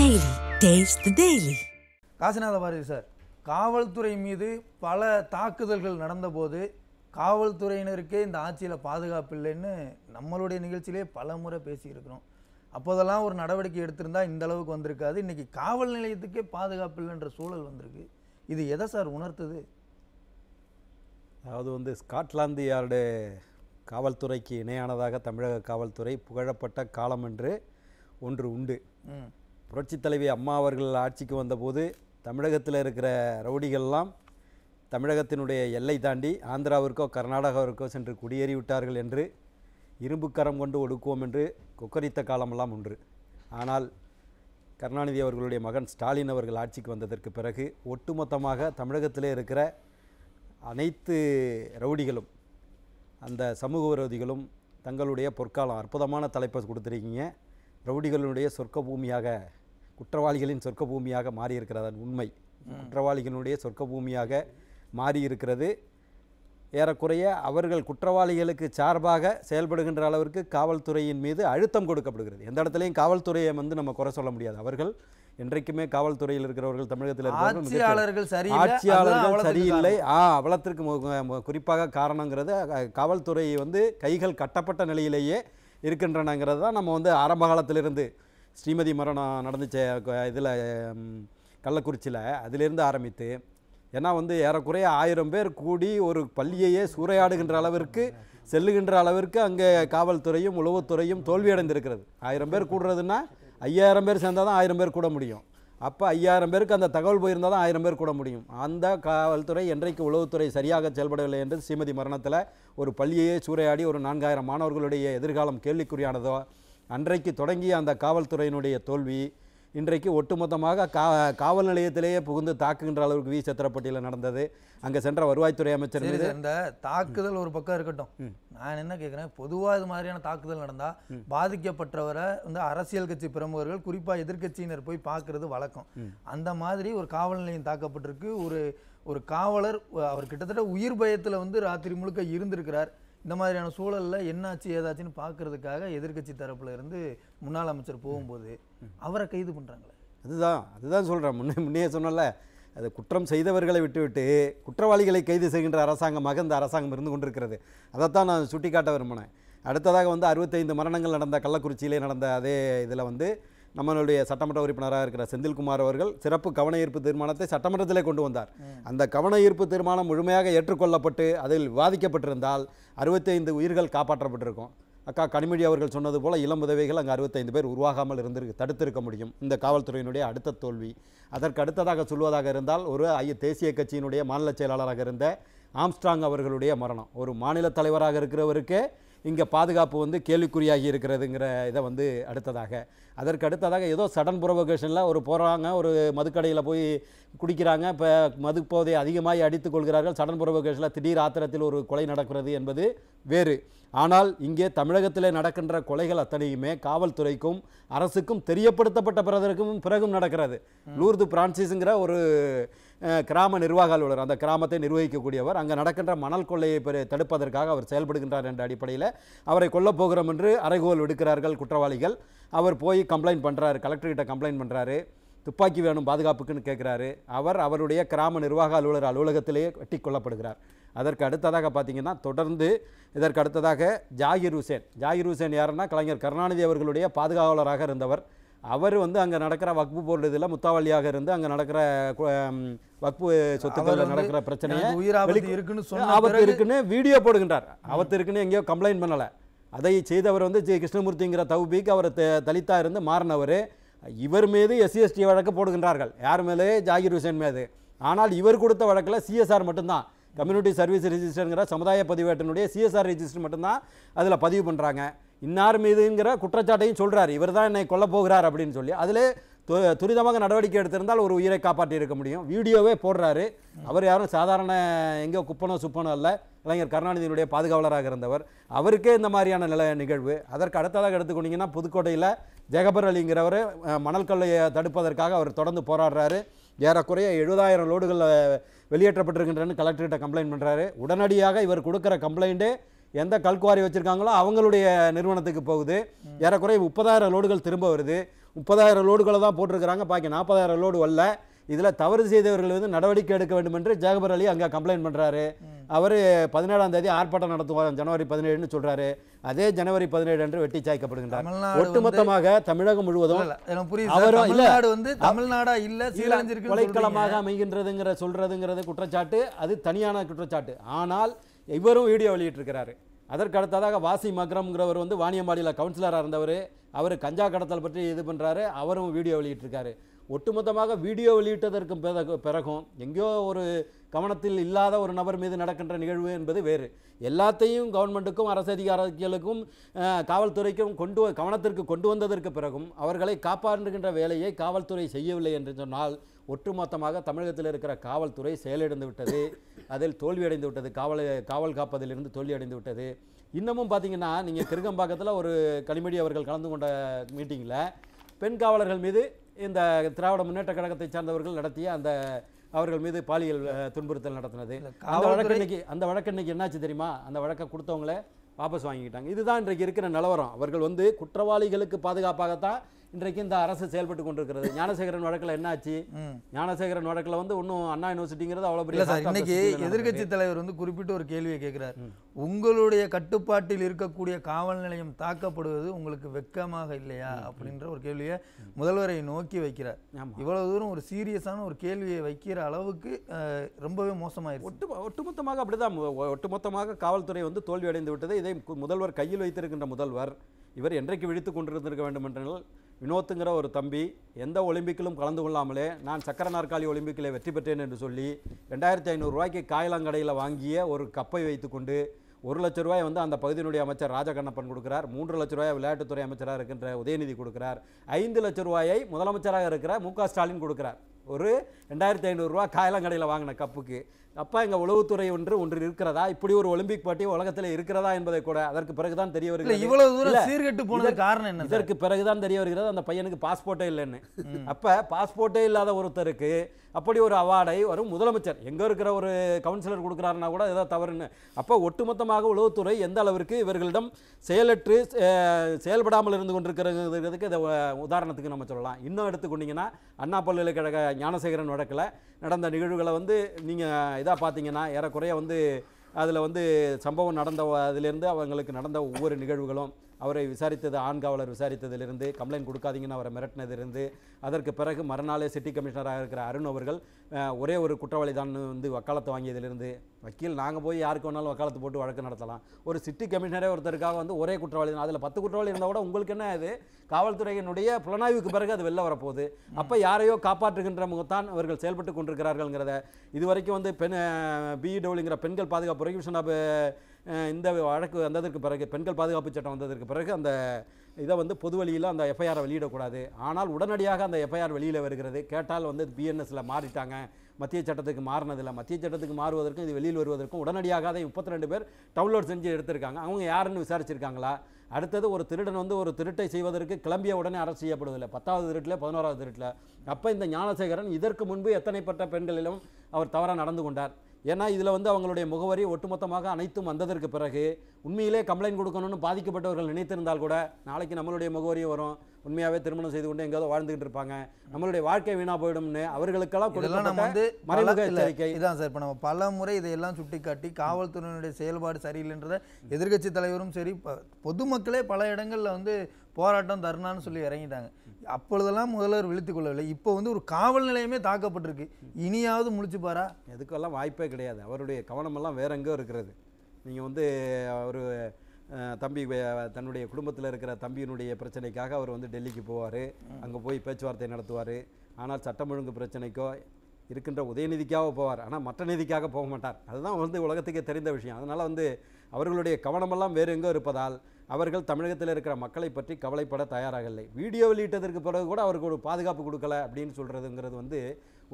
Daily. Taste the Daily. Kasinatha Bharathi sir, காவல்துறை மீது பல தாக்குதல்கள் நடந்தபோது காவல்துறையினருக்கே இந்த ஆட்சியில் பாதுகாப்பு இல்லைன்னு நம்மளுடைய நிகழ்ச்சியிலே பல முறை பேசியிருக்கிறோம். அப்போதெல்லாம் ஒரு நடவடிக்கை எடுத்திருந்தா இந்த அளவுக்கு வந்திருக்காது. இன்னைக்கு காவல் நிலையத்துக்கே பாதுகாப்பு இல்லைன்ற சூழல் வந்திருக்கு. இது எதை சார் உணர்த்துது? அதாவது ஸ்காட்லாந்து யார்டு காவல்துறைக்கு இணையானதாக தமிழக காவல்துறை புகழப்பட்ட காலம் என்று ஒன்று உண்டு. புரட்சித் தலைவி அம்மா அவர்கள் ஆட்சிக்கு வந்தபோது தமிழகத்தில் இருக்கிற ரவுடிகள்லாம் தமிழகத்தினுடைய எல்லை தாண்டி ஆந்திராவிற்கோ கர்நாடகாவிற்கோ சென்று குடியேறிவிட்டார்கள் என்று இரும்பு கரம் கொண்டு ஒடுக்குவோம் என்று கொக்கரித்த காலமெல்லாம் ஒன்று. ஆனால் கருணாநிதி அவர்களுடைய மகன் ஸ்டாலின் அவர்கள் ஆட்சிக்கு வந்ததற்கு பிறகு ஒட்டுமொத்தமாக தமிழகத்திலே இருக்கிற அனைத்து ரவுடிகளும் அந்த சமூக விரோதிகளும் தங்களுடைய பொற்காலம் அற்புதமான தலைப்பை கொடுத்துருக்கீங்க. ரவுடிகளுடைய சொர்க்க பூமியாக, குற்றவாளிகளின் சொர்க்க பூமியாக மாறியிருக்கிறது. உண்மை, குற்றவாளிகளுடைய சொர்க்க பூமியாக மாறியிருக்கிறது. ஏறக்குறைய அவர்கள் குற்றவாளிகளுக்கு சார்பாக செயல்படுகின்ற அளவிற்கு காவல்துறையின் மீது அழுத்தம் கொடுக்கப்படுகிறது. எந்த இடத்துலையும் காவல்துறையை நம்ம குறை சொல்ல முடியாது. அவர்கள் என்றைக்குமே காவல்துறையில் இருக்கிறவர்கள் தமிழகத்தில் ஆட்சியாளர்கள் சரியில்லை. அவலத்திற்கு குறிப்பாக காரணங்கிறது காவல்துறை கைகள் கட்டப்பட்ட நிலையிலேயே இருக்கின்றனங்கிறது தான் நம்ம ஆரம்ப காலத்திலிருந்து ஸ்ரீமதி மரணம் நடந்துச்ச இதில் கள்ளக்குறிச்சியில் அதிலிருந்து ஆரம்பித்து, ஏன்னா ஏறக்குறைய 1000 பேர் கூடி ஒரு பள்ளியையே சூறையாடுகின்ற அளவிற்கு செல்லுகின்ற அளவிற்கு அங்கே காவல்துறையும் உளவுத்துறையும் தோல்வியடைந்திருக்கிறது. 1000 பேர் கூடுறதுன்னா 5000 பேர் சேர்ந்தால் தான் 1000 பேர் கூட முடியும். அப்போ 5000 பேருக்கு அந்த தகவல் போயிருந்தால் தான் 1000 பேர் கூட முடியும். அந்த காவல்துறை என்றைக்கு உளவுத்துறை சரியாக செயல்படவில்லை என்று ஸ்ரீமதி மரணத்தில் ஒரு பள்ளியையே சூறையாடி ஒரு 4000 மாணவர்களுடைய எதிர்காலம் கேள்விக்குறியானதோ அன்றைக்கு தொடங்கிய அந்த காவல்துறையினுடைய தோல்வி இன்றைக்கு ஒட்டுமொத்தமாக காவல் நிலையத்திலேயே புகுந்து தாக்குகின்ற அளவுக்கு வி சத்திரப்பட்டியில் நடந்தது. அங்கே சென்ற வருவாய்த்துறை அமைச்சர் இந்த தாக்குதல் ஒரு பக்கம் இருக்கட்டும், நான் என்ன கேட்குறேன், பொதுவாக இது மாதிரியான தாக்குதல் நடந்தால் பாதிக்கப்பட்டவரை அரசியல் கட்சி பிரமுகர்கள் குறிப்பாக எதிர்கட்சியினர் போய் பார்க்கறது வழக்கம். அந்த மாதிரி ஒரு காவல் நிலையம் தாக்கப்பட்டிருக்கு. ஒரு காவலர் அவர் கிட்டத்தட்ட உயிர் பயத்தில் ராத்திரி முழுக்க இருந்திருக்கிறார். இந்த மாதிரியான சூழலில் என்னாச்சு ஏதாச்சுன்னு பார்க்கறதுக்காக எதிர்கட்சி தரப்புல இருந்து முன்னாள் அமைச்சர் போகும்போது அவரை கைது பண்ணுறாங்களே. அதுதான் சொல்கிறேன். முன்னே சொன்னல, அது குற்றம் செய்தவர்களை விட்டுவிட்டு குற்றவாளிகளை கைது செய்கின்ற அரசாங்கமாக இந்த அரசாங்கம் இருந்து கொண்டிருக்கிறது. அதைத்தான் நான் சுட்டி காட்ட விரும்பினேன். அடுத்ததாக 65 மரணங்கள் நடந்த கள்ளக்குறிச்சியிலே நடந்த அதே இதில் நம்மளுடைய சட்டமன்ற உறுப்பினராக இருக்கிற செந்தில்குமார் அவர்கள் சிறப்பு கவன ஈர்ப்பு தீர்மானத்தை சட்டமன்றத்திலே கொண்டு வந்தார். அந்த கவன ஈர்ப்பு தீர்மானம் முழுமையாக ஏற்றுக்கொள்ளப்பட்டு அதில் விவாதிக்கப்பட்டிருந்தால் 65 உயிர்கள் காப்பாற்றப்பட்டிருக்கும். அக்கா கனிமொழி அவர்கள் சொன்னது போல் இளம் உதவிகள் அங்கே 65 பேர் உருவாகாமல் தடுத்திருக்க முடியும். இந்த காவல்துறையினுடைய அடுத்த தோல்வி. அதற்கு அடுத்ததாக சொல்வதாக இருந்தால் ஒரு தேசிய கட்சியினுடைய மாநில செயலாளராக இருந்த ஆம்ஸ்ட்ராங் அவர்களுடைய மரணம். ஒரு மாநில தலைவராக இருக்கிறவருக்கே இங்கே பாதுகாப்பு கேள்விக்குறியாகி இருக்கிறதுங்கிற இதை அடுத்ததாக, அதற்கு அடுத்ததாக ஏதோ சடன் புரோவகேஷனில் போகிறாங்க, ஒரு மதுக்கடையில் போய் குடிக்கிறாங்க, இப்போ மது போதை அதிகமாகி அடித்துக் கொள்கிறார்கள். சடன் புரோவகேஷனில் திடீர் ஆத்திரத்தில் ஒரு கொலை நடக்கிறது என்பது வேறு. ஆனால் இங்கே தமிழகத்தில் நடக்கின்ற கொலைகள் அத்தனையுமே காவல்துறைக்கும் அரசுக்கும் தெரியப்படுத்தப்பட்ட பிறகும் நடக்கிறது. லூர்து பிரான்சிஸுங்கிற ஒரு கிராம நிர்வாக அலுவலர், அந்த கிராமத்தை நிர்வகிக்கக்கூடியவர், அங்கே நடக்கின்ற மணல் கொள்ளையை தடுப்பதற்காக அவர் செயல்படுகின்றார் என்ற அடிப்படையில் அவரை கொல்லப் போகிறோம் என்று அறைகோல் விடுக்கிறார்கள் குற்றவாளிகள். அவர் போய் கம்ப்ளைண்ட் பண்ணுறாரு, கலெக்டர்கிட்ட கம்ப்ளைண்ட் பண்ணுறாரு, துப்பாக்கி வேணும் பாதுகாப்புக்குன்னு கேட்குறாரு. அவருடைய கிராம நிர்வாக அலுவலர் அலுவலகத்திலேயே வெட்டி கொல்லப்படுகிறார். அதற்கு அடுத்ததாக பார்த்தீங்கன்னா தொடர்ந்து இதற்கு அடுத்ததாக ஜாகிர் ஹுசேன் யாருன்னா கலைஞர் கருணாநிதி அவர்களுடைய பாதுகாவலராக இருந்தவர். அவர் அங்கே நடக்கிற வக்பு போர்டு இதில் முத்தாவளியாக இருந்து அங்கே நடக்கிற வக்பு சொத்துக்களில் நடக்கிற பிரச்சனையை ஆபத்து இருக்குன்னு வீடியோ போடுகின்றார். ஆபத்து இருக்குன்னு எங்கேயோ கம்ப்ளைண்ட் பண்ணலை. அதை செய்தவர் கிருஷ்ணமூர்த்திங்கிற தௌபீக், அவர் தலித்தா இருந்து மாறினவர். இவர் மீது SC/ST வழக்கு போடுகின்றார்கள். யார் மேலே? ஜாகிர் ஹுசேன் மீது. ஆனால் இவர் கொடுத்த வழக்கில் CSR மட்டும்தான், கம்யூனிட்டி சர்வீஸ் ரெஜிஸ்டருங்கிற சமுதாய பதிவேட்டினுடைய CSR ரெஜிஸ்டர் மட்டும்தான் அதில் பதிவு பண்ணுறாங்க. இன்னார் மீதுங்கிற குற்றச்சாட்டையும் சொல்கிறார், இவர் தான் என்னை கொல்ல போகிறார் அப்படின்னு சொல்லி. அதில் துரிதமாக நடவடிக்கை எடுத்திருந்தால் ஒரு உயிரை காப்பாற்றி இருக்க முடியும். வீடியோவே போடுறாரு. அவர் யாரும் சாதாரண எங்கேயோ குப்பனோ சுப்பனோ அல்ல, கலைஞர் கருணாநிதியினுடைய பாதுகாவலராக இருந்தவர். அவருக்கே இந்த மாதிரியான நிகழ்வு. அதற்கு அடுத்ததாக எடுத்துக்கொண்டீங்கன்னா புதுக்கோட்டையில் ஜெகபர் அலிங்கிறவர் மணல் கொள்ளையை தடுப்பதற்காக அவர் தொடர்ந்து போராடுறாரு. ஏறக்குறைய 70,000 லோடுகள் வெளியேற்றப்பட்டிருக்கின்றன்னு கலெக்டர்கிட்ட கம்ப்ளைண்ட் பண்ணுறாரு. உடனடியாக இவர் கொடுக்குற கம்ப்ளைண்ட்டு எந்த கல்குவாரி வச்சுருக்காங்களோ அவங்களுடைய நிறுவனத்துக்கு போகுது. ஏறக்குறைய 30,000 லோடுகள் திரும்ப வருது. 30,000 லோடுகளை தான் போட்டிருக்கிறாங்க, பாக்கி 40,000 லோடு வரல. இதில் தவறு செய்தவர்கள் வந்து நடவடிக்கை எடுக்க வேண்டும் என்று ஜாகபர் அலி அங்கே கம்ப்ளைண்ட் பண்ணுறாரு. அவர் 17ஆம் தேதி ஆர்ப்பாட்டம் நடத்துவார் ஜனவரி 17ன்னு சொல்கிறாரு. அதே ஜனவரி 17 அன்று வெட்டி சாய்க்கப்படுகின்றார். ஒட்டுமொத்தமாக தமிழகம் முழுவதும் கொலைக்களமாக அமைகின்றதுங்கிற சொல்றதுங்கிறது குற்றச்சாட்டு, அது தனியான குற்றச்சாட்டு. ஆனால் இவரும் வீடியோ வெளியிட்டிருக்கிறாரு. அதற்கு அடுத்ததாக வாசிம் அக்ரம்ங்கிறவர் வந்து வாணியம்பாடியில் கவுன்சிலராக இருந்தவர், அவர் கஞ்சா கடத்தல் பற்றி இது பண்ணுறாரு, அவரும் வீடியோ வெளியிட்டிருக்காரு. ஒட்டுமொத்தமாக வீடியோ வெளியிட்டதற்கு பிறகும் எங்கேயோ ஒரு கவனத்தில் இல்லாத ஒரு நபர் மீது நடக்கின்ற நிகழ்வு என்பது வேறு. எல்லாத்தையும் கவர்மெண்ட்டுக்கும் அரசு அதிகாரிகளுக்கும் காவல்துறைக்கும் கவனத்திற்கு கொண்டு வந்ததற்கு பிறகும் அவர்களை காப்பாற்றுகின்ற வேலையை காவல்துறை செய்யவில்லை என்று சொன்னால் ஒட்டுமொத்தமாக தமிழகத்தில் இருக்கிற காவல்துறை செயலிழந்து விட்டது, அதில் தோல்வியடைந்து விட்டது, காவல் காப்பதிலிருந்து தோல்வியடைந்து விட்டது. இன்னமும் பார்த்தீங்கன்னா நீங்கள் கிருகம்பாக்கத்தில் ஒரு கனிமொழி அவர்கள் கலந்து கொண்ட மீட்டிங்கில் பெண் காவலர்கள் மீது இந்த திராவிட முன்னேற்ற கழகத்தை சார்ந்தவர்கள் நடத்திய அந்த அவர்கள் மீது பாலியல் துன்புறுத்தல் நடத்தினது, அந்த வழக்கு இன்னைக்கு என்னாச்சு தெரியுமா? அந்த வழக்கை கொடுத்தவங்களே வாபஸ் வாங்கிக்கிட்டாங்க. இதுதான் இன்றைக்கு இருக்கிற நிலவரம். அவர்கள் வந்து குற்றவாளிகளுக்கு பாதுகாப்பாகத்தான் இன்றைக்கு இந்த அரசு செயல்பட்டு கொண்டிருக்கிறது. ஞானசேகரன் வழக்கில் என்னாச்சு? ஞானசேகரன் வழக்கில் வந்து இன்னும் அண்ணா யூனிவர்சிட்டிங்கிறது அவ்வளோ பெரிய. இன்னைக்கு எதிர்கட்சி தலைவர் வந்து குறிப்பிட்டு ஒரு கேள்வியை கேட்கிறார். உங்களுடைய கட்டுப்பாட்டில் இருக்கக்கூடிய காவல் நிலையம் தாக்கப்படுவது உங்களுக்கு வெட்கமாக இல்லையா அப்படின்ற ஒரு கேள்வியை முதல்வரை நோக்கி வைக்கிறார். இவ்வளவு தூரம் ஒரு சீரியஸான ஒரு கேள்வியை வைக்கிற அளவுக்கு ரொம்பவே மோசமாயிருச்சு. ஒட்டுமொத்தமாக அப்படிதான். ஒட்டுமொத்தமாக காவல்துறை வந்து தோல்வி அடைந்து விட்டது. இதை முதல்வர் கையில் வைத்திருக்கின்ற முதல்வர் இவர் என்றைக்கு விழித்து கொண்டிருந்திருக்க வேண்டும் என்றால், வினோத்துங்கிற ஒரு தம்பி எந்த ஒலிம்பிக்கிலும் கலந்து கொள்ளாமலே நான் சக்கர நாற்காலி ஒலிம்பிக்கில் வெற்றி பெற்றேன் என்று சொல்லி 2500 ரூபாய்க்கு காயலாங்கடையில் வாங்கிய ஒரு கப்பை வைத்துக்கொண்டு 1 லட்ச ரூபாய் வந்து அந்த பகுதியினுடைய அமைச்சர் ராஜகண்ணப்பன் கொடுக்கிறார், 3 லட்ச ரூபாய் விளையாட்டுத்துறை அமைச்சராக இருக்கின்ற உதயநிதி கொடுக்கிறார், 5 லட்ச ரூபாயை முதலமைச்சராக இருக்கிற மு.க. ஸ்டாலின் கொடுக்கிறார். ஒரு 2500 ரூபாய் காயலாங்கடையில் வாங்கின கப்புக்கு. அப்போ எங்கள் உளவுத்துறை ஒன்று இருக்கிறதா? இப்படி ஒரு ஒலிம்பிக் போட்டி உலகத்தில் இருக்கிறதா என்பதை கூட அதற்கு பிறகுதான் தெரிய வருகிறது. இவ்வளவு தூரம் சீர்கெட்டு போனதுக்கு காரணம் என்ன? இதற்கு பிறகுதான் தெரிய வருகிறது அந்த பையனுக்கு பாஸ்போர்ட்டே இல்லைன்னு. அப்போ பாஸ்போர்ட்டே இல்லாத ஒருத்தருக்கு அப்படி ஒரு அவார்டை வரும் முதலமைச்சர் எங்கே இருக்கிற ஒரு கவுன்சிலர் கொடுக்குறாருன்னா கூட ஏதோ தவறுன்னு. அப்போ ஒட்டுமொத்தமாக உளவுத்துறை எந்த அளவிற்கு இவர்களிடம் செயலற்று செயல்படாமல் இருந்து கொண்டிருக்கிறதுக்கு இதை உதாரணத்துக்கு நம்ம சொல்லலாம். இன்னும் எடுத்துக்கொண்டீங்கன்னா அண்ணா பல்கலைக்கழக ஞானசேகரன் வழக்கில் நடந்த நிகழ்வுகளை வந்து நீங்கள் இதாக பார்த்தீங்கன்னா ஏறக்குறைய வந்து அதில் வந்து சம்பவம் நடந்த அதிலிருந்து அவங்களுக்கு நடந்த ஒவ்வொரு நிகழ்வுகளும், அவரை விசாரித்தது ஆண் காவலர் விசாரித்ததிலிருந்து, கம்ப்ளைண்ட் கொடுக்காதீங்கன்னு அவரை மிரட்டினதிலிருந்து, அதற்கு பிறகு மறுநாளே சிட்டி கமிஷனராக இருக்கிற அருண் அவர்கள் ஒரே ஒரு குற்றவாளி தான் வந்து வக்காலத்து வாங்கியதிலிருந்து, வக்கீல் நாங்கள் போய் யாருக்கு வேணாலும் வக்காலத்து போட்டு வழக்கு நடத்தலாம், ஒரு சிட்டி கமிஷனரே ஒருத்தருக்காக வந்து ஒரே குற்றவாளி தான், அதில் 10 குற்றவாளி இருந்தால் கூட உங்களுக்கு என்ன? இது காவல்துறையினுடைய புலனாய்வுக்கு பிறகு அது வெளில வரப்போகுது. அப்போ யாரையோ காப்பாற்றுகின்ற முகத்தான் அவர்கள் செயல்பட்டு கொண்டிருக்கிறார்கள்ங்கிறத இதுவரைக்கும் வந்து பிஇடபிள்யூங்கிற பெண்கள் பாதுகாப்பு ப்ரொஹிபிஷன் ஆஃப் இந்த வழக்கு வந்ததற்கு பிறகு, பெண்கள் பாதுகாப்பு சட்டம் வந்ததற்கு பிறகு அந்த இதை வந்து பொது வழியில் அந்த எஃப்ஐஆரை வெளியிடக்கூடாது. ஆனால் உடனடியாக அந்த எஃப்ஐஆர் வெளியில் வருகிறது. கேட்டால் வந்து பிஎன்எஸில் மாறிட்டாங்க, மத்திய சட்டத்துக்கு மாறினதில்லை. மத்திய சட்டத்துக்கு மாறுவதற்கும் இது வெளியில் வருவதற்கும் உடனடியாக அதை 32 பேர் டவுன்லோட் செஞ்சு எடுத்திருக்காங்க. அவங்க யாருன்னு விசாரிச்சிருக்காங்களா? அடுத்தது ஒரு திருடன் வந்து ஒரு திருட்டை செய்வதற்கு கிளம்பிய உடனே அரசு செய்யப்படுவதில்லை, 10வது திருட்டில் 11வது திருட்டில். அப்போ இந்த ஞானசேகரன் இதற்கு முன்பு எத்தனைப்பட்ட பெண்களிலும் அவர் தவறாக நடந்து கொண்டார். ஏன்னா இதில் வந்து அவங்களுடைய முகவரி ஒட்டுமொத்தமாக அனைத்தும் வந்ததற்கு பிறகு உண்மையிலே கம்ப்ளைண்ட் கொடுக்கணும்னு பாதிக்கப்பட்டவர்கள் நினைத்திருந்தால் கூட நாளைக்கு நம்மளுடைய முகவரியும் வரும், உண்மையாகவே திருமணம் செய்து கொண்டு எங்கேயாவது வாழ்ந்துகிட்டு இருப்பாங்க, நம்மளுடைய வாழ்க்கை வீணா போயிடும்னு அவர்களுக்கெல்லாம் கொடுக்கப்பட்ட மறைமுக எச்சரிக்கை இதான் சார். இப்போ நம்ம பல முறை இதையெல்லாம் சுட்டிக்காட்டி காவல்துறையினுடைய செயல்பாடு சரியில்லைன்றதை எதிர்க்கட்சி தலைவரும் சரி பொதுமக்களே பல இடங்களில் வந்து போராட்டம் தருணான்னு சொல்லி இறங்கிட்டாங்க. அப்பொழுதெல்லாம் முதல்வர் விழித்துக் கொள்ளவில்லை. இப்போ வந்து ஒரு காவல் நிலையமே தாக்கப்பட்டிருக்கு, இனியாவது முழிச்சுப்பாரா? எதுக்கெல்லாம் வாய்ப்பே கிடையாது. அவருடைய கவனமெல்லாம் வேற எங்கோ இருக்கிறது. நீங்கள் வந்து ஒரு தம்பி தன்னுடைய குடும்பத்தில் இருக்கிற தம்பியினுடைய பிரச்சனைக்காக அவர் வந்து டெல்லிக்கு போவார், அங்கே போய் பேச்சுவார்த்தை நடத்துவார். ஆனால் சட்டம் ஒழுங்கு பிரச்சனைக்கோ இருக்கின்ற உதயநிதிக்காக போவார், ஆனால் மற்ற நீதிக்காக போக மாட்டார். அதுதான் வந்து உலகத்துக்கே தெரிந்த விஷயம். அதனால் வந்து அவர்களுடைய கவனமெல்லாம் வேறு எங்கோ இருப்பதால் அவர்கள் தமிழகத்தில் இருக்கிற மக்களை பற்றி கவலைப்பட தயாராகவில்லை. வீடியோ வெளியிட்டதற்கு பிறகு கூட அவருக்கு ஒரு பாதுகாப்பு கொடுக்கல அப்படின்னு சொல்கிறதுங்கிறது வந்து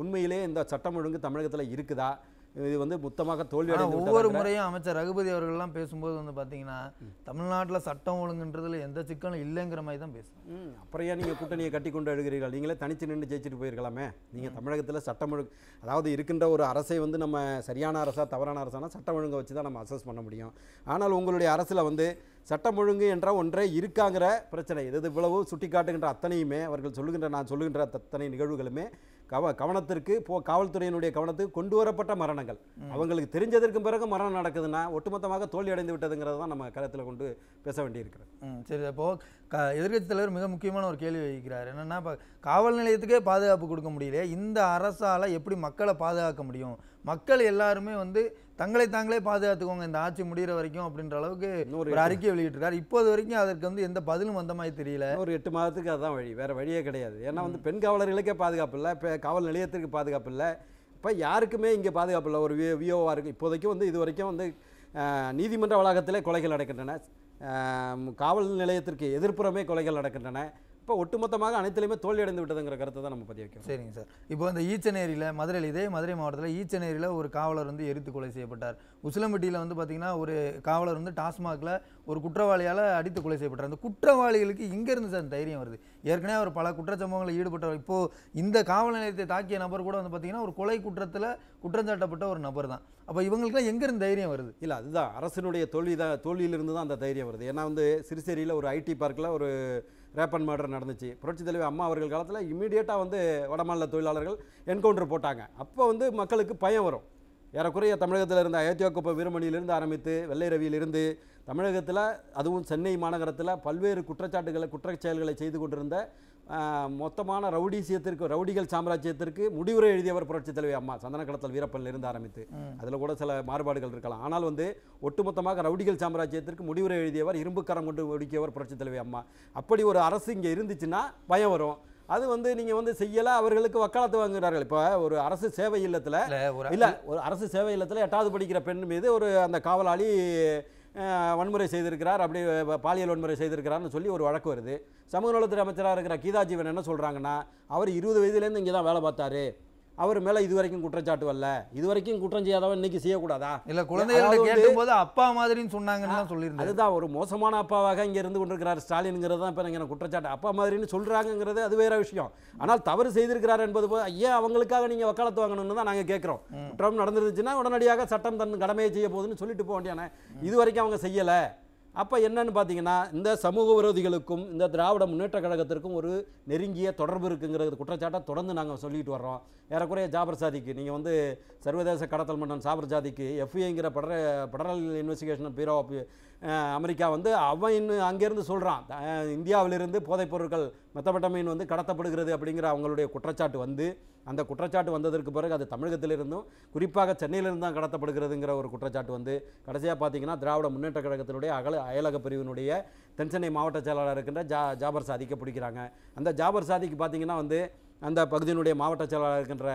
உண்மையிலே இந்த சட்டம் ஒழுங்கு தமிழகத்தில் இருக்குதா? இது வந்து மொத்தமாக தோல்வி ஆனா அடைந்து ஒவ்வொரு விட்டதுங்கிற- முறையும் அமைச்சர் ரகுபதி அவர்கள்லாம் பேசும்போது வந்து பாத்தீங்கன்னா தமிழ்நாட்டுல சட்டம் ஒழுங்குன்றதுல எந்த சிக்கலும் இல்லைங்கிற மாதிரி தான் பேசுறாங்க. அப்புறம் ஏன் நீங்கள் கூட்டணியை கட்டி கொண்டு எழுகிறீர்கள்? நீங்களே தனிச்சு நின்று ஜெயிச்சுட்டு போயிருக்கலாமே. நீங்கள் தமிழகத்தில் சட்டம் ஒழுங்கு, அதாவது இருக்கின்ற ஒரு அரசை வந்து நம்ம சரியான அரசா தவறான அரசானா சட்டம் ஒழுங்கை வச்சு தான் நம்ம அசஸ் பண்ண முடியும். ஆனால் உங்களுடைய அரசில் வந்து சட்டம் ஒழுங்கு என்ற ஒன்றே இருக்காங்கிற பிரச்சனை இது இவ்வளவு சுட்டி காட்டுகின்ற அத்தனையுமே அவர்கள் சொல்லுகின்ற நான் சொல்லுகின்ற அத்தனை நிகழ்வுகளுமே கவனத்திற்கு காவல்துறையினுடைய கவனத்துக்கு கொண்டு வரப்பட்ட மரணங்கள். அவங்களுக்கு தெரிஞ்சதற்கு பிறகு மரணம் நடக்குதுன்னா ஒட்டுமொத்தமாக தோல்வி அடைந்து விட்டதுங்கிறது தான் நம்ம கருத்தில் கொண்டு பேச வேண்டியிருக்கிறது. சரி, அப்போ எதிர்க்கட்சி தலைவர் மிக முக்கியமான ஒரு கேள்வி வைக்கிறார். என்னன்னா, இப்போ காவல் நிலையத்துக்கே பாதுகாப்பு கொடுக்க முடியல, இந்த அரசால எப்படி மக்களை பாதுகாக்க முடியும்? மக்கள் எல்லாருமே வந்து தங்களை தாங்களே பாதுகாத்துக்கோங்க இந்த ஆட்சி முடிகிற வரைக்கும் அப்படின்ற அளவுக்கு ஒரு அறிக்கை வெளியிட்டிருக்காரு. இப்போது வரைக்கும் அதற்கு வந்து எந்த பதிலும் வந்த மாதிரி தெரியல. ஒரு 8 மாதத்துக்கு அதுதான் வழி, வேற வழியே கிடையாது. ஏன்னா வந்து பெண் காவலர்களுக்கே பாதுகாப்பு இல்லை, இப்போ காவல் நிலையத்திற்கு பாதுகாப்பு இல்லை, இப்போ யாருக்குமே இங்கே பாதுகாப்பு இல்லை. ஒரு விஓவாக இருக்குது இப்போதைக்கு வந்து இது வரைக்கும் வந்து நீதிமன்ற வளாகத்திலே கொலைகள் நடக்கின்றன, காவல் நிலையத்திற்கு எதிர்ப்புறமே கொலைகள் நடக்கின்றன. இப்போ ஒட்டுமொத்தமாக அனைத்திலுமே தோல்வி அடைந்து விட்டதுங்கிற கருத்தை தான் நம்ம பதிவு வைக்கிறோம். சரிங்க சார். இப்போ இந்த ஈச்சனேரியில் மதுரை மாவட்டத்தில் ஈச்சனேரியில் ஒரு காவலர் வந்து எரித்து கொலை செய்யப்பட்டார். உசிலம்பட்டியில் வந்து பார்த்தீங்கன்னா ஒரு காவலர் வந்து டாஸ்மாகில் ஒரு குற்றவாளியால் அடித்து கொலை செய்யப்பட்டார். அந்த குற்றவாளிகளுக்கு இங்கேருந்து சார் தைரியம் வருது? ஏற்கனவே அவர் பல குற்றச்சம்பவங்களில் ஈடுபட்டவர். இப்போது இந்த காவல் நிலையத்தை தாக்கிய நபர் கூட வந்து பார்த்தீங்கன்னா ஒரு கொலை குற்றத்தில் குற்றஞ்சாட்டப்பட்ட ஒரு நபர் தான். அப்போ இவங்களுக்குலாம் எங்கேருந்து தைரியம் வருது? இல்லை, அதுதான் அரசினுடைய தோல்வியிலிருந்து தான் அந்த தைரியம் வருது. ஏன்னா வந்து சிறுசேரியில் ஒரு ஐடி பார்க்கில் ஒரு ரேப் அண்ட் மர்டர் நடந்துச்சு. புரட்சித் தலைவர் அம்மா அவர்கள் காலத்தில் இமீடியட்டாக வந்து வடமாநில தொழிலாளர்கள் என்கவுண்டர் போட்டாங்க. அப்போ வந்து மக்களுக்கு பயம் வரும். ஏறக்குறைய தமிழகத்தில் இருந்த அயோத்தியாக்குப்பம் வீரமணியிலிருந்து ஆரம்பித்து வெள்ளை ரவியிலிருந்து தமிழகத்தில் அதுவும் சென்னை மாநகரத்தில் பல்வேறு குற்றச்செயல்களை செய்து கொண்டிருந்த மொத்தமான ரவுடிகள் சாம்ராஜ்யத்திற்கு முடிவுரை எழுதியவர் புரட்சித் தலைவர் அம்மா. சந்தன கடத்தல் வீரப்பனிலிருந்து ஆரம்பித்து அதில் கூட சில மாறுபாடுகள் இருக்கலாம். ஆனால் வந்து ஒட்டுமொத்தமாக ரவுடிகள் சாம்ராஜ்யத்திற்கு முடிவுரை எழுதியவர், இரும்புக்கரம் கொண்டு ஒடுக்கியவர் புரட்சித் தலைவர் அம்மா. அப்படி ஒரு அரசு இங்கே இருந்துச்சுன்னா பயம் வரும். அது வந்து நீங்கள் வந்து செய்யலை, அவர்களுக்கு வக்காலத்து வாங்குகிறார்கள். இப்போ ஒரு அரசு சேவை இல்லத்தில் ஒரு அரசு சேவை இல்லத்தில் 8வது படிக்கிற பெண் மீது அந்த காவலாளி வன்முறை செய்திருக்கிறார், அப்படி பாலியல் வன்முறை செய்திருக்கிறார்னு சொல்லி ஒரு வழக்கு வருது. சமூக நலத்துறை அமைச்சராக இருக்கிற கீதா ஜீவன் என்ன சொல்கிறாங்கன்னா, அவர் 20 வயதுலேருந்து இங்கே தான் வேலை பார்த்தாரு, அவர் மேலே இதுவரைக்கும் குற்றச்சாட்டு வரல, இதுவரைக்கும் குற்றம் செய்யாதவன் இன்னைக்கு செய்யக்கூடாதா? இல்லை, குழந்தைகளை கேட்டும்போது அப்பா மாதிரின்னு சொன்னாங்கன்னு சொல்லியிருந்தாங்க. அதுதான் ஒரு மோசமான அப்பாவாக இங்கே இருந்து கொண்டிருக்கிறார் ஸ்டாலின்ங்கிறது தான் இப்போ நீங்கள் குற்றச்சாட்டு. அப்பா மாதிரின்னு சொல்கிறாங்கிறது அது வேற விஷயம். ஆனால் தவறு செய்திருக்கிறார் என்பது போது ஏன் அவங்களுக்காக நீங்கள் வக்காலத்து வாங்கணும்னு தான் நாங்கள் கேட்குறோம். குற்றம் நடந்துருச்சுன்னா உடனடியாக சட்டம் தன் கடமையை செய்ய போகுதுன்னு சொல்லிட்டு போக வேண்டியானே. இது வரைக்கும் அவங்க செய்யலை. அப்போ என்னன்னு பார்த்தீங்கன்னா, இந்த சமூக விரோதிகளுக்கும் இந்த திராவிட முன்னேற்ற கழகத்திற்கும் ஒரு நெருங்கிய தொடர்பு இருக்குங்கிறது குற்றச்சாட்டை தொடர்ந்து நாங்கள் சொல்லிட்டு வர்றோம். ஏறக்குறைய ஜாபர் சாதிக்கு நீங்கள் வந்து சர்வதேச கடத்தல் மன்னன் ஜாபர் சாதிக்கு எஃப்ஐங்கிற Federal Investigation Bureau of America வந்து அவன் அங்கேருந்து சொல்கிறான், இந்தியாவிலிருந்து போதைப் பொருட்கள் மெத்தபெட்டமைன் வந்து கடத்தப்படுகிறது அப்படிங்கிற அவங்களுடைய குற்றச்சாட்டு வந்து, அந்த குற்றச்சாட்டு வந்ததற்கு பிறகு அது தமிழகத்திலிருந்தும் குறிப்பாக சென்னையிலிருந்து தான் கடத்தப்படுகிறதுங்கிற ஒரு குற்றச்சாட்டு வந்து கடைசியாக பார்த்தீங்கன்னா திராவிட முன்னேற்ற கழகத்தினுடைய அயலக பிரிவினுடைய தென்சென்னை மாவட்ட செயலாளர் இருக்கின்ற ஜாபர் சாதிக்க பிடிக்கிறாங்க. அந்த ஜாபர் சாதிக்கு பார்த்தீங்கன்னா வந்து அந்த பகுதியினுடைய மாவட்ட செயலாளர் இருக்கின்ற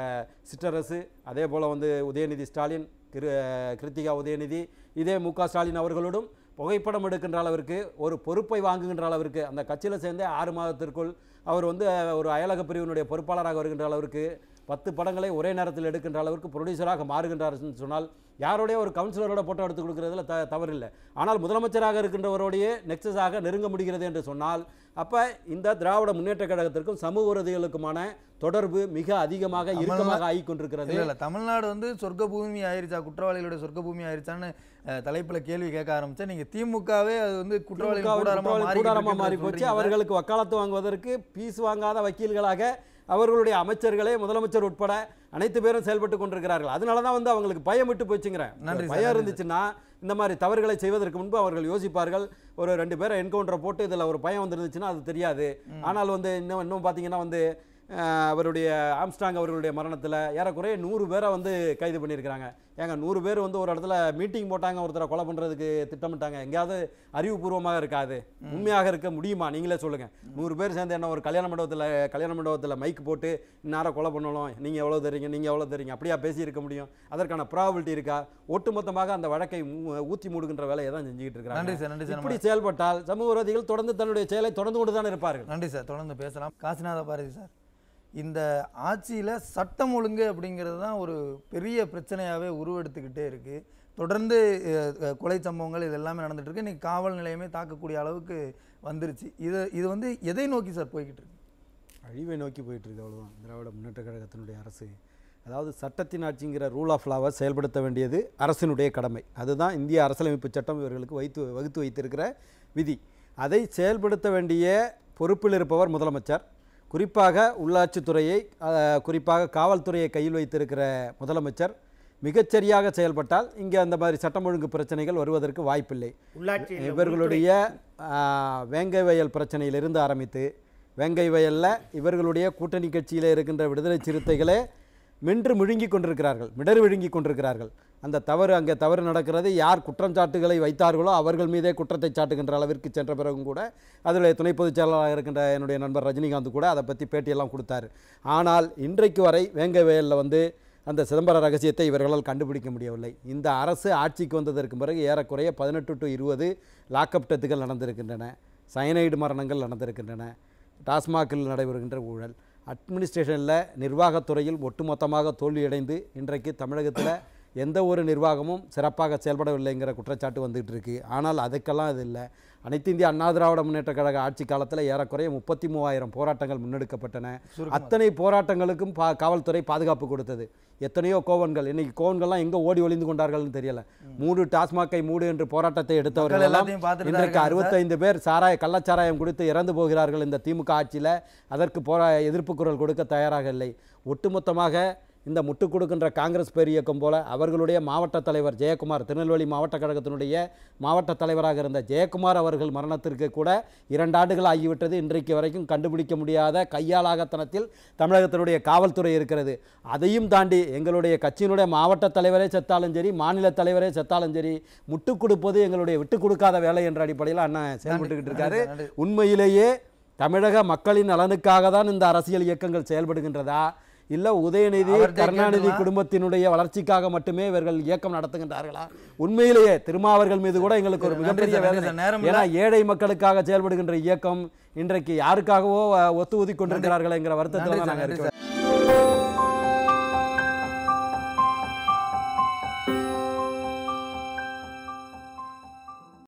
சிற்றரசு, அதே போல் வந்து உதயநிதி ஸ்டாலின், கிருத்திகா உதயநிதி, இதே மு.க. ஸ்டாலின் அவர்களோடும் புகைப்படம் எடுக்கின்ற அளவிற்கு ஒரு பொறுப்பை வாங்குகின்ற அளவிற்கு அந்த கட்சியில் சேர்ந்தே 6 மாதத்திற்குள் அவர் வந்து ஒரு அயலக பிரிவினுடைய பொறுப்பாளராக வருகின்ற அளவிற்கு 10 படங்களை ஒரே நேரத்தில் எடுக்கின்ற அளவிற்கு ப்ரொடியூசராக மாறுகின்றார் சொன்னால் யாரோடைய ஒரு கவுன்சிலரோட போட்டோ எடுத்து கொடுக்குறதுல தவறில்லை. ஆனால் முதலமைச்சராக இருக்கின்றவரோடைய நெக்ஸஸாக நெருங்க முடிகிறது என்று சொன்னால் அப்போ இந்த திராவிட முன்னேற்ற கழகத்திற்கும் சமூக விரோதிகளுக்குமான தொடர்பு மிக அதிகமாக இறுக்கமாக ஆகி கொண்டிருக்கிறது. இல்லை, தமிழ்நாடு வந்து சொர்க்க பூமி ஆயிருச்சா, குற்றவாளிகளுடைய சொர்க்க பூமி ஆயிருச்சான்னு தலைப்பில் கேள்வி கேட்க ஆரம்பிச்சா நீங்கள் திமுகவே அது வந்து கூடாரமாக மாறி போச்சு. அவர்களுக்கு வக்காலத்து வாங்குவதற்கு பீஸ் வாங்காத வக்கீல்களாக அவர்களுடைய அமைச்சர்களே முதலமைச்சர் உட்பட அனைத்து பேரும் செயல்பட்டு கொண்டிருக்கிறார்கள். அதனால தான் வந்து அவங்களுக்கு பயம் விட்டு போச்சுங்கிறேன். பயம் இருந்துச்சுன்னா இந்த மாதிரி தவறுகளை செய்வதற்கு முன்பு அவர்கள் யோசிப்பார்கள். ஒரு 2 பேரை என்கவுண்டரை போட்டு இதில் ஒரு பயம் வந்துருந்துச்சுன்னா அது தெரியாது. ஆனால் வந்து இன்னும் பார்த்தீங்கன்னா வந்து அவருடைய ஆம்ஸ்டாங் அவர்களுடைய மரணத்தில் ஏறக்குறைய 100 பேரை வந்து கைது பண்ணியிருக்கிறாங்க. ஏங்க 100 பேர் வந்து ஒரு இடத்துல மீட்டிங் போட்டாங்க, ஒருத்தரை கொலை பண்ணுறதுக்கு திட்டமிட்டாங்க, எங்கேயாவது அறிவுபூர்வமாக இருக்காது, உண்மையாக இருக்க முடியுமா? நீங்களே சொல்லுங்கள். 100 பேர் சேர்ந்து என்ன ஒரு கல்யாண மண்டபத்தில் மைக் போட்டு இன்னாரை கொலை பண்ணணும், நீங்கள் எவ்வளோ தெரியுங்க அப்படியா பேசியிருக்க முடியும்? அதற்கான ப்ராபபிலிட்டி இருக்கா? ஒட்டுமொத்தமாக அந்த வழக்கை ஊற்றி மூடுகின்ற வேலையை தான் செஞ்சுக்கிட்டு இருக்காங்க. இப்படி செயல்பட்டால் சமூக விரோதிகள் தொடர்ந்து தன்னுடைய செயலை தொடர்ந்து கொண்டு தான் இருப்பார்கள். நன்றி சார், தொடர்ந்து பேசலாம். காசிநாத பாரதி சார், இந்த ஆட்சியில் சட்டம் ஒழுங்கு அப்படிங்கிறது தான் ஒரு பெரிய பிரச்சனையாகவே உருவெடுத்துக்கிட்டே இருக்குது. தொடர்ந்து கொலை சம்பவங்கள் இது எல்லாமே நடந்துட்டு இருக்கு. இன்னைக்கு காவல் நிலையமே தாக்கக்கூடிய அளவுக்கு வந்துருச்சு. இது வந்து எதை நோக்கி சார் போய்கிட்டு இருக்கு? அழிவை நோக்கி போயிட்டு இருக்கு. அவ்வளோதான் திராவிட முன்னேற்ற கழகத்தினுடைய அரசு. அதாவது சட்டத்தின் ஆட்சிங்கிற ரூல் ஆஃப் லாவை செயல்படுத்த வேண்டியது அரசினுடைய கடமை. அதுதான் இந்திய அரசியலமைப்பு சட்டம் இவர்களுக்கு வகுத்து வைத்திருக்கிற விதி. அதை செயல்படுத்த வேண்டிய பொறுப்பில் இருப்பவர் முதலமைச்சர். குறிப்பாக உள்ளாட்சித்துறையை, குறிப்பாக காவல்துறையை கையில் வைத்திருக்கிற முதலமைச்சர் மிகச்சரியாக செயல்பட்டால் இங்கே அந்த மாதிரி சட்டம் ஒழுங்கு பிரச்சனைகள் வருவதற்கு வாய்ப்பில்லை. இவர்களுடைய வேங்கை வயல் பிரச்சனையிலிருந்து ஆரம்பித்து வேங்கை வயலில் இவர்களுடைய கூட்டணி கட்சியில் இருக்கின்ற விடுதலை சிறுத்தைகளே மென்று முழுங்கி கொண்டிருக்கிறார்கள், மிடர் விழுங்கி கொண்டிருக்கிறார்கள். அந்த தவறு அங்கே தவறு நடக்கிறது. யார் குற்றஞ்சாட்டுகளை வைத்தார்களோ அவர்கள் மீதே குற்றத்தை சாட்டுகின்ற அளவிற்கு சென்ற பிறகும் கூட அதில் துணை பொதுச் செயலாளராக இருக்கின்ற என்னுடைய நண்பர் ரஜினிகாந்த் கூட அதை பற்றி பேட்டியெல்லாம் கொடுத்தார். ஆனால் இன்றைக்கு வரை வேங்கை வயலில் வந்து அந்த சிதம்பர ரகசியத்தை இவர்களால் கண்டுபிடிக்க முடியவில்லை. இந்த அரசு ஆட்சிக்கு வந்ததற்கு பிறகு ஏறக்குறைய 18 to 20 லாக்அப் டெத்துகள் நடந்திருக்கின்றன, சயனைடு மரணங்கள் நடந்திருக்கின்றன, டாஸ்மாகில் நடைபெறுகின்ற ஊழல், அட்மினிஸ்ட்ரேஷனில் நிர்வாகத்துறையில் ஒட்டுமொத்தமாக தோல்வியடைந்து இன்றைக்கு தமிழகத்தில் எந்த ஒரு நிர்வாகமும் சிறப்பாக செயல்படவில்லைங்கிற குற்றச்சாட்டு வந்துகிட்டு இருக்கு. ஆனால் அதுக்கெல்லாம் இது இல்லை. அனைத்து இந்திய அண்ணா திராவிட முன்னேற்ற கழக ஆட்சி காலத்தில் ஏறக்குறைய 33,000 போராட்டங்கள் முன்னெடுக்கப்பட்டன. அத்தனை போராட்டங்களுக்கும் காவல்துறை பாதுகாப்பு கொடுத்தது. எத்தனையோ கோவன்கள், இன்னைக்கு கோவன்கள்லாம் எங்கே ஓடி ஒளிந்து கொண்டார்கள்னு தெரியல. 3 டாஸ்மாகை மூடு என்று போராட்டத்தை எடுத்தவர்கள் எல்லாம் இன்றைக்கு 65 பேர் கள்ளச்சாராயம் குடித்து இறந்து போகிறார்கள். இந்த திமுக ஆட்சியில் அதற்கு எதிர்ப்பு குரல் கொடுக்க தயாராக இல்லை. ஒட்டுமொத்தமாக இந்த முட்டுக் கொடுக்கின்ற காங்கிரஸ் பேர் இயக்கம் போல அவர்களுடைய மாவட்ட தலைவர் ஜெயக்குமார், திருநெல்வேலி மாவட்ட கழகத்தினுடைய மாவட்ட தலைவராக இருந்த ஜெயக்குமார் அவர்கள் மரணத்திற்கு கூட 2 ஆண்டுகள் ஆகிவிட்டது. இன்றைக்கு வரைக்கும் கண்டுபிடிக்க முடியாத கையாளாகத்தனத்தில் தமிழகத்தினுடைய காவல்துறை இருக்கிறது. அதையும் தாண்டி எங்களுடைய கட்சியினுடைய மாவட்ட தலைவரே செத்தாலும் சரி, மாநில தலைவரே செத்தாலும் சரி, முட்டுக் கொடுப்பது எங்களுடைய விட்டுக் கொடுக்காத வேலை என்ற அடிப்படையில் அண்ணன் செயல்பட்டுக்கிட்டு இருக்காரு. உண்மையிலேயே தமிழக மக்களின் நலனுக்காக தான் இந்த அரசியல் இயக்கங்கள் செயல்படுகின்றதா, இல்லை உதயநிதி கருணாநிதி குடும்பத்தினுடைய வளர்ச்சிக்காக மட்டுமே இவர்கள் இயக்கம் நடத்துகின்றார்களா? உண்மையிலேயே திருமாவர்கள் மீது கூட எங்களுக்கு ஒரு மிகப்பெரிய வேதனை. ஏன்னா ஏழை மக்களுக்காக செயல்படுகின்ற இயக்கம் இன்றைக்கு யாருக்காகவோ ஒத்து ஊதி கொண்டிருக்கிறார்கள் என்கிற வருத்தத்தில் தான் நாங்கள் இருக்கிறோம்.